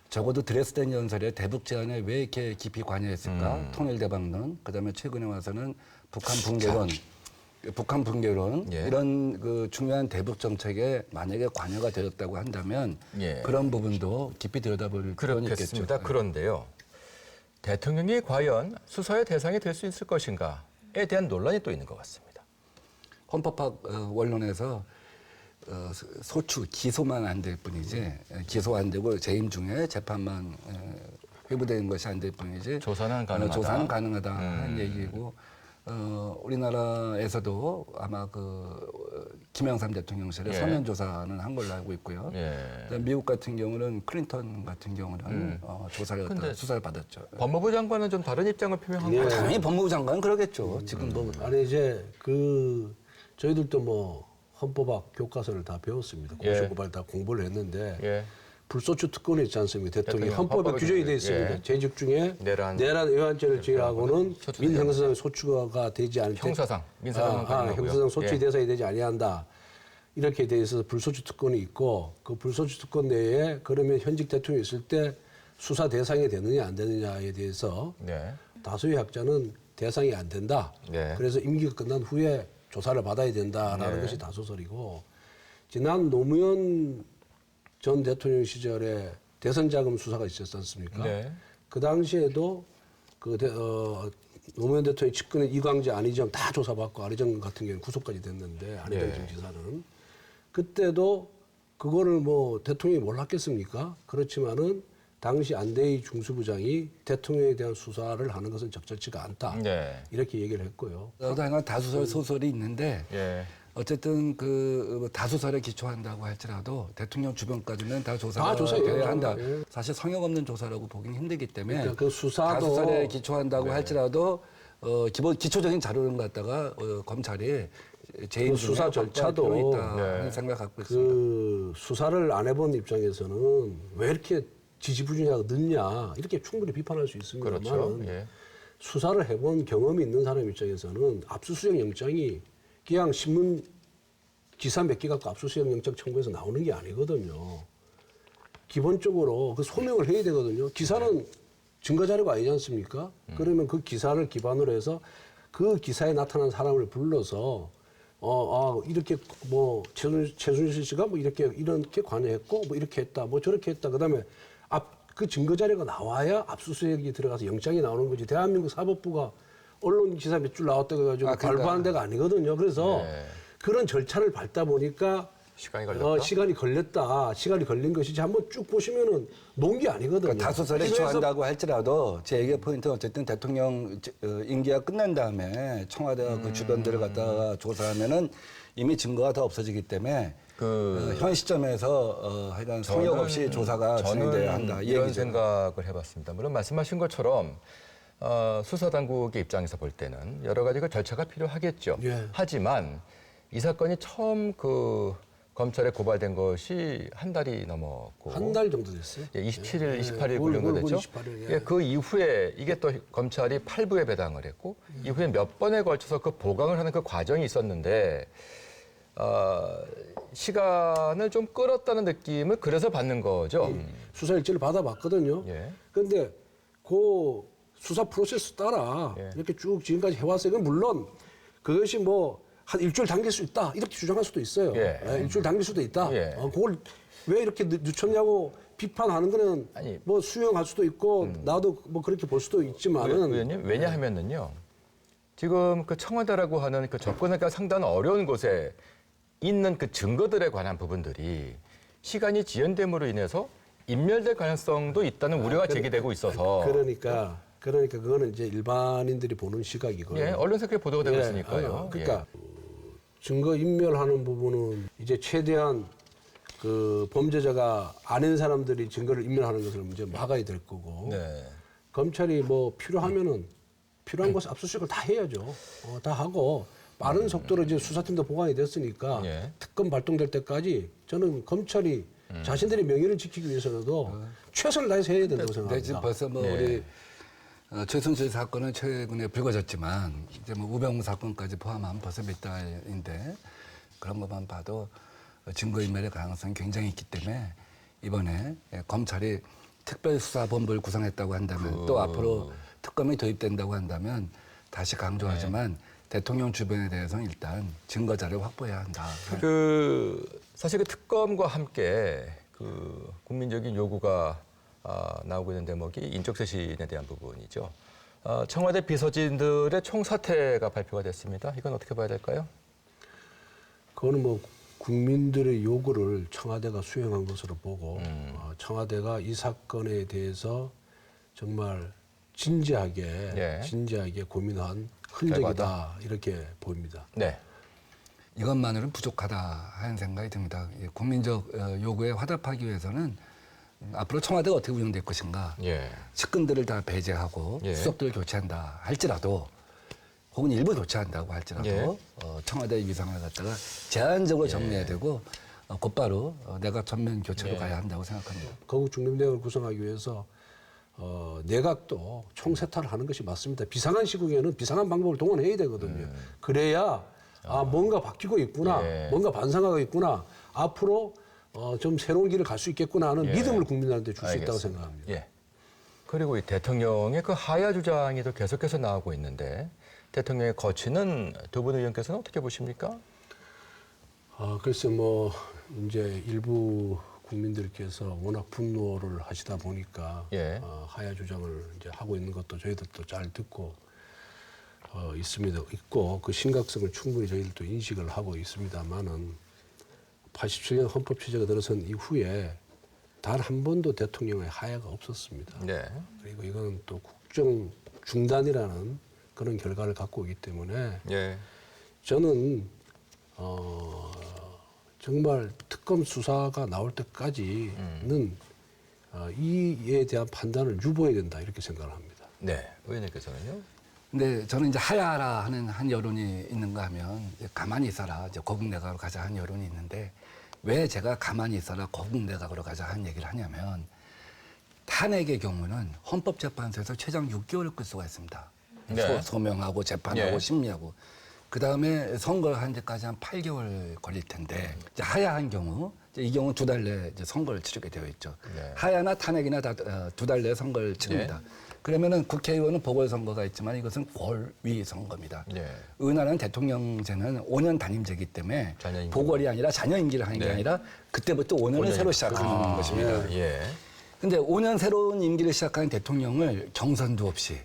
적어도 드레스덴 연설에 대북 제안에 왜 이렇게 깊이 관여했을까? 통일 대박론, 그다음에 최근에 와서는 북한 붕괴론 예. 이런 그 중요한 대북 정책에 만약에 관여가 되었다고 한다면 예. 그런 부분도 깊이 들여다볼 필요는 있겠죠. 그렇겠습니다. 그런데요. 대통령이 과연 수사의 대상이 될 수 있을 것인가에 대한 논란이 또 있는 것 같습니다. 헌법학 원론에서 소추 기소만 안 될 뿐이지 기소 안 되고 재임 중에 재판만 회부되는 것이 안 될 뿐이지 조사는 가능하다. 조사는 가능하다 하는 얘기고 우리나라에서도 아마 그 김영삼 대통령실에 예. 서면 조사는 한 걸로 알고 있고요. 예. 그다음에 미국 같은 경우는 클린턴 같은 경우는 조사를 근데 갖다가 수사를 받았죠. 법무부 장관은 좀 다른 입장을 표명한 예. 거예요. 당연히 법무부 장관은 그러겠죠. 지금 뭐 아니 이제 그 저희들도 뭐 헌법학 교과서를 다 배웠습니다. 예. 공시고발 다 공부를 했는데 예. 불소추 특권이 있지 않습니까? 대통령이 대통령 헌법에 헌법에 규정이 규정- 되어 있습니다. 예. 재직 중에 내란 외환죄를 제외하고는 소추되지 민형사상 소추가 되지 않을 때 형사상, 민사상은 가능하고요. 형사상 소추 예. 대상이 되지 아니한다. 이렇게 돼 있어서 불소추 특권이 있고 그 불소추 특권 내에 그러면 현직 대통령이 있을 때 수사 대상이 되느냐 안 되느냐에 대해서 네. 다수의 학자는 대상이 안 된다. 네. 그래서 임기가 끝난 후에 조사를 받아야 된다라는 네. 것이 다수설이고 지난 노무현 전 대통령 시절에 대선 자금 수사가 있었지 않습니까? 네. 그 당시에도 노무현 대통령 측근의 이광재, 안희정 다 조사받고 안희정 같은 경우는 구속까지 됐는데 안희정 네. 전 지사는 그때도 그거를 뭐 대통령이 몰랐겠습니까? 그렇지만은 당시 안대희 중수부장이 대통령에 대한 수사를 하는 것은 적절치가 않다. 네. 이렇게 얘기를 했고요. 다양한 다수설 소설이 있는데 예. 어쨌든 그 다수설에 기초한다고 할지라도 대통령 주변까지는 다 조사가 다 조사해요. 돼야 한다. 예. 사실 성역 없는 조사라고 보긴 힘들기 때문에 그러니까 그 수사도 다수설에 기초한다고 네. 할지라도 기초적인 자료를 갖다가 검찰이 재임 그 수사 절차도 필요 있다 네. 하는 생각 갖고 있습니다. 그 수사를 안 해본 입장에서는 왜 이렇게 지지부진하고 늦냐 이렇게 충분히 비판할 수 있습니다만 그렇죠. 예. 수사를 해본 경험이 있는 사람 입장에서는 압수수색 영장이 그냥 신문 기사 몇 개 갖고 압수수색 영장 청구해서 나오는 게 아니거든요. 기본적으로 그 소명을 해야 되거든요. 기사는 증거 자료가 아니지 않습니까? 그러면 그 기사를 기반으로 해서 그 기사에 나타난 사람을 불러서 이렇게 뭐 최순실 씨가 뭐 이렇게 관여했고 뭐 이렇게 했다 뭐 저렇게 했다 그다음에 그 증거 자료가 나와야 압수수색이 들어가서 영장이 나오는 거지. 대한민국 사법부가 언론 기사 몇 줄 나왔다고 해가지고 그러니까. 발부하는 데가 아니거든요. 그래서 네. 그런 절차를 밟다 보니까 시간이 걸렸다. 시간이 걸렸다. 시간이 걸린 것이지 한번 쭉 보시면은 놓은 게 아니거든요. 그러니까 다수설에 그래서 기초한다고 할지라도 제 얘기의 포인트는 어쨌든 대통령 임기가 끝난 다음에 청와대와 그 주변들을 갖다가 조사하면은 이미 증거가 다 없어지기 때문에 현 시점에서 하여간 성역 없이 조사가 진행돼야 한다. 이 이런 얘기죠. 생각을 해봤습니다. 물론 말씀하신 것처럼 수사당국의 입장에서 볼 때는 여러 가지 그 절차가 필요하겠죠. 예. 하지만 이 사건이 처음 그 검찰에 고발된 것이 한 달이 넘었고 한 달 정도 됐어요. 예, 27일, 28일 올 불령도 됐죠. 28일, 예, 그 이후에 이게 또 검찰이 8부에 배당을 했고 이후에 몇 번에 걸쳐서 그 보강을 하는 그 과정이 있었는데 시간을 좀 끌었다는 느낌을 그래서 받는 거죠. 수사 일지를 받아봤거든요. 예. 그런데 그 수사 프로세스 따라 예. 이렇게 쭉 지금까지 해왔어요. 그건 물론 그것이 뭐 한 일주일 당길 수 있다 이렇게 주장할 수도 있어요. 예. 일주일 당길 수도 있다. 예. 그걸 왜 이렇게 늦췄냐고 비판하는 거는 아니. 뭐 수용할 수도 있고 나도 뭐 그렇게 볼 수도 있지만은 의원님 왜냐하면은요 지금 그 청와대라고 하는 그 접근하기가 상당히 어려운 곳에 있는 그 증거들에 관한 부분들이 시간이 지연됨으로 인해서 인멸될 가능성도 있다는 우려가 제기되고 있어서 그러니까 그거는 이제 일반인들이 보는 시각이거든요. 예, 언론사 에 보도가 되고 예, 있으니까요. 그러니까 증거 인멸하는 부분은 이제 최대한 그 범죄자가 아닌 사람들이 증거를 인멸하는 것을 이제 막아야 될 거고 네. 검찰이 뭐 필요하면은 필요한 것을 압수수색을 다 해야죠. 다 하고 빠른 속도로 이제 수사팀도 보강이 됐으니까 예. 특검 발동될 때까지 저는 검찰이 자신들의 명예를 지키기 위해서라도 최선을 다해서 해야 된다고 근데 지금 생각합니다. 벌써 뭐 네. 우리 최순실 사건은 최근에 불거졌지만 이제 뭐 우병우 사건까지 포함하면 벌써 몇 달인데 그런 것만 봐도 증거인멸의 가능성이 굉장히 있기 때문에 이번에 검찰이 특별수사본부를 구성했다고 한다면 또 앞으로 특검이 도입된다고 한다면 다시 강조하지만 대통령 주변에 대해서는 일단 증거 자료를 확보해야 한다. 사실 그 특검과 함께 그 국민적인 요구가 나오고 있는 대목이 인적쇄신에 대한 부분이죠. 청와대 비서진들의 총사퇴가 발표가 됐습니다. 이건 어떻게 봐야 될까요? 그거는 뭐 국민들의 요구를 청와대가 수행한 것으로 보고 청와대가 이 사건에 대해서 정말 진지하게 예. 고민한 흔적이다 이렇게 보입니다. 네. 이것만으로는 부족하다 하는 생각이 듭니다. 국민적 요구에 화답하기 위해서는 앞으로 청와대가 어떻게 운영될 것인가, 예. 측근들을 다 배제하고 예. 수석들을 교체한다 할지라도, 혹은 일부 교체한다고 할지라도 예. 청와대의 위상을 갖다가 제한적으로 정리해야 되고 곧바로 내각 전면 교체로 예. 가야 한다고 생각합니다. 거국 중립내각을 구성하기 위해서 내각도 총세타를 하는 것이 맞습니다. 비상한 시국에는 비상한 방법을 동원해야 되거든요. 그래야 뭔가 바뀌고 있구나, 예. 뭔가 반성하고 있구나, 앞으로 좀 새로운 길을 갈 수 있겠구나 하는 예. 믿음을 국민들한테 줄 수 있다고 알겠습니다. 생각합니다. 예. 그리고 이 대통령의 그 하야 주장이 또 계속해서 나오고 있는데 대통령의 거취는 두 분 의원께서는 어떻게 보십니까? 글쎄 이제 일부 국민들께서 워낙 분노를 하시다 보니까 예. 하야 주장을 이제 하고 있는 것도 저희들도 잘 듣고 있고 그 심각성을 충분히 저희들도 인식을 하고 있습니다만은 87년 헌법 취재가 들어선 이후에 단 한 번도 대통령의 하야가 없었습니다. 네. 그리고 이건 또 국정 중단이라는 그런 결과를 갖고 오기 때문에 예. 저는 정말 특검 수사가 나올 때까지는 이에 대한 판단을 유보해야 된다 이렇게 생각을 합니다. 네. 의원님께서는요? 근데 저는 이제 하야라 하는 한 여론이 있는가 하면 이제 가만히 있어라, 이제 거국 내각으로 가자 한 여론이 있는데, 왜 제가 가만히 있어라 거국 내각으로 가자 한 얘기를 하냐면, 탄핵의 경우는 헌법재판소에서 최장 6개월을 끌 수가 있습니다. 네. 소명하고 재판하고 예. 심리하고, 그 다음에 선거를 하는 데까지 한 8개월 걸릴 텐데, 이제 하야한 경우, 이제 이 경우 2달 내에 이제 선거를 치르게 되어 있죠. 네. 하야나 탄핵이나 다 2달 내에 선거를 치릅니다. 그러면은 국회의원은 보궐선거가 있지만 이것은 권위선거입니다. 예. 은하는 대통령제는 5년 단임제이기 때문에 자녀 임기. 보궐이 아니라 자녀 임기를 하는 게 네. 아니라 그때부터 5년을 새로 시작하는 것입니다. 예. 근데 5년 새로운 임기를 시작하는 대통령을 경선도 없이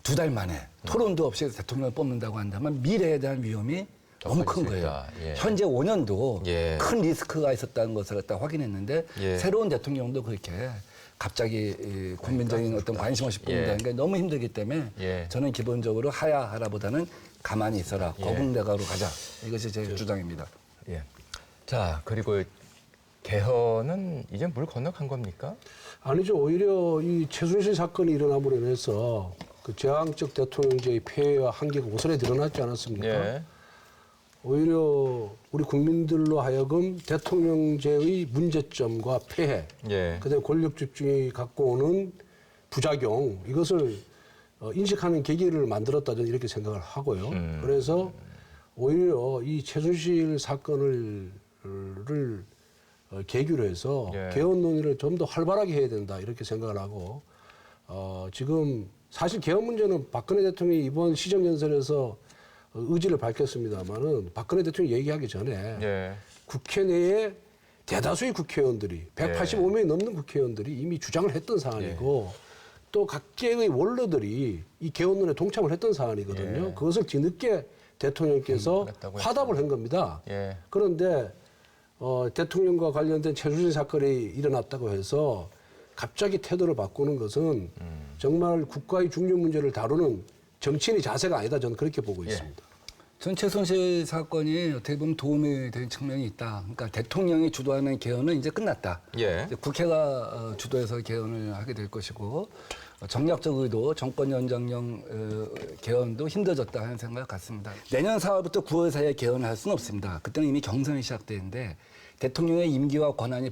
2달 만에 토론도 없이 대통령을 뽑는다고 한다면 미래에 대한 위험이 너무 커질 큰 수 거예요. 있다. 예. 현재 5년도 예. 큰 리스크가 있었다는 것을 갖다 확인했는데 예. 새로운 대통령도 그렇게 갑자기 이 국민적인 어떤 관심 없이 뽑는다는 게 너무 힘들기 때문에 예. 저는 기본적으로 하야하라보다는 가만히 있어라, 예. 거국내각으로 가자, 이것이 제 주장입니다. 예. 자, 그리고 개헌은 이제 물 건너간 겁니까? 아니죠. 오히려 이 최순실 사건이 일어남으로 인해서 그 제왕적 대통령제의 폐해와 한계가 오선에 드러났지 않았습니까? 예. 오히려 우리 국민들로 하여금 대통령제의 문제점과 폐해, 예. 그다음에 권력 집중이 갖고 오는 부작용, 이것을 인식하는 계기를 만들었다 저는 이렇게 생각을 하고요. 그래서 오히려 이 최순실 사건을 계기로 해서 예. 개헌 논의를 좀 더 활발하게 해야 된다 이렇게 생각을 하고, 지금 사실 개헌 문제는 박근혜 대통령이 이번 시정연설에서 의지를 밝혔습니다마는 박근혜 대통령이 얘기하기 전에 예. 국회 내에 대다수의 국회의원들이 185명이 넘는 국회의원들이 이미 주장을 했던 사안이고 또 각계의 원로들이 이 개헌론에 동참을 했던 사안이거든요. 예. 그것을 뒤늦게 대통령께서 그랬다고 화답을 한 겁니다. 예. 그런데 대통령과 관련된 최순실 사건이 일어났다고 해서 갑자기 태도를 바꾸는 것은 정말 국가의 중요 문제를 다루는 정치인의 자세가 아니다. 저는 그렇게 보고 있습니다. 전 최순실 사건이 어떻게 보면 도움이 된 측면이 있다. 그러니까 대통령이 주도하는 개헌은 이제 끝났다. 예. 이제 국회가 주도해서 개헌을 하게 될 것이고, 정략적 의도, 정권 연장형 개헌도 힘들어졌다 하는 생각 같습니다. 내년 4월부터 9월 사이에 개헌을 할 수는 없습니다. 그때는 이미 경선이 시작되는데 대통령의 임기와 권한이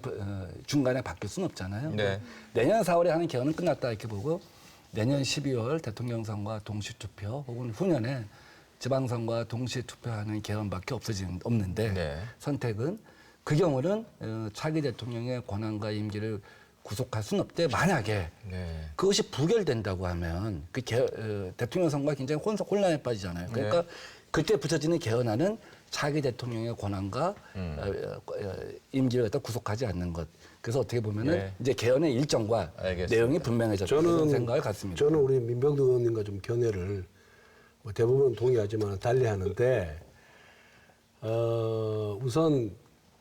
중간에 바뀔 수는 없잖아요. 네. 내년 4월에 하는 개헌은 끝났다 이렇게 보고, 내년 12월 대통령 선거와 동시 투표 혹은 후년에 지방선거와 동시 투표하는 개헌밖에 없는데 네. 선택은 그 경우는 차기 대통령의 권한과 임기를 구속할 수는 없대. 만약에 네. 그것이 부결된다고 하면 그 대통령 선거가 굉장히 혼란에 빠지잖아요. 그러니까 그때 붙여지는 개헌안은 차기 대통령의 권한과 임기를 갖다 구속하지 않는 것. 그래서 어떻게 보면은 네. 이제 개헌의 일정과 알겠습니다. 내용이 분명해졌다 이런 생각을 갖습니다. 저는 우리 민병두 의원님과 좀 견해를 대부분 동의하지만 달리하는데 우선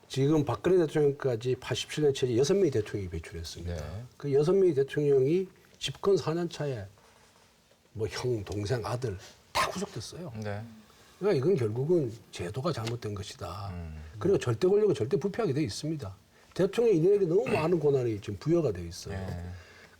지금 박근혜 대통령까지 87년 체제 6명의 대통령이 배출했습니다. 네. 그 6명의 대통령이 집권 4년 차에 뭐 형, 동생, 아들 다 구속됐어요. 네. 그러니까 이건 결국은 제도가 잘못된 것이다. 그리고 절대 권력은 절대 부패하게 돼 있습니다. 대통령에게 너무 많은 권한이 지금 부여가 돼 있어요.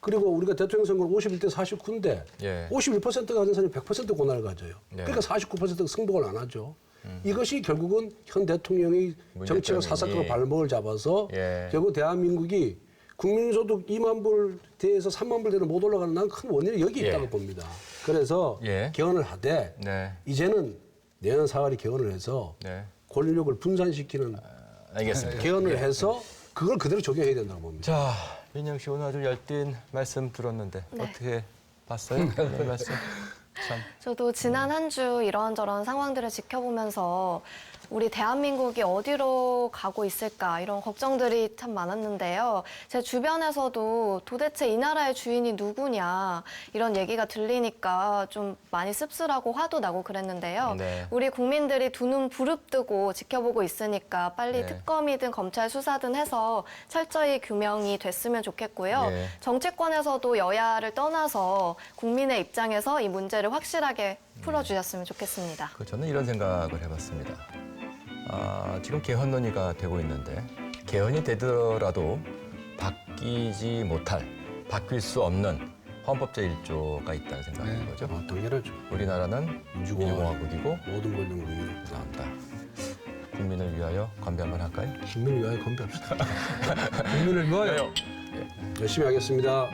그리고 우리가 대통령 선거를 51대 49인데 예. 51%가 가진 사람이 100% 권한을 가져요. 네. 그러니까 49%가 승복을 안 하죠. 이것이 결국은 현 대통령의 정치적 사사건의 발목을 잡아서 예. 결국 대한민국이 국민소득 2만 불 대에서 3만 불 대로 못 올라가는 난 큰 원인이 여기 예. 있다고 봅니다. 그래서 예. 개헌을 하되 네. 이제는 내년 4월에 개헌을 해서 네. 권력을 분산시키는 알겠습니다. 개헌을 해서 그걸 그대로 적용해야 된다고 봅니다. 자, 민영 씨 오늘 아주 열띤 말씀 들었는데 네. 어떻게 봤어요? 그 말씀 참. 저도 지난 한 주 이런저런 상황들을 지켜보면서 우리 대한민국이 어디로 가고 있을까 이런 걱정들이 참 많았는데요. 제 주변에서도 도대체 이 나라의 주인이 누구냐 이런 얘기가 들리니까 좀 많이 씁쓸하고 화도 나고 그랬는데요. 네. 우리 국민들이 두 눈 부릅뜨고 지켜보고 있으니까 빨리 네. 특검이든 검찰 수사든 해서 철저히 규명이 됐으면 좋겠고요. 네. 정치권에서도 여야를 떠나서 국민의 입장에서 이 문제를 확실하게 풀어주셨으면 좋겠습니다. 저는 이런 생각을 해봤습니다. 지금 개헌 논의가 되고 있는데 개헌이 되더라도 바뀌지 못할, 바뀔 수 없는 헌법제 1조가 있다는 생각인 거죠. 당연하죠. 우리나라는 민주공화국이고 모든 권력은 국민을 나온다. 국민을 위하여 건배 한번 할까요? 국민을 위하여 건배합시다. 국민을 위하여 열심히 하겠습니다.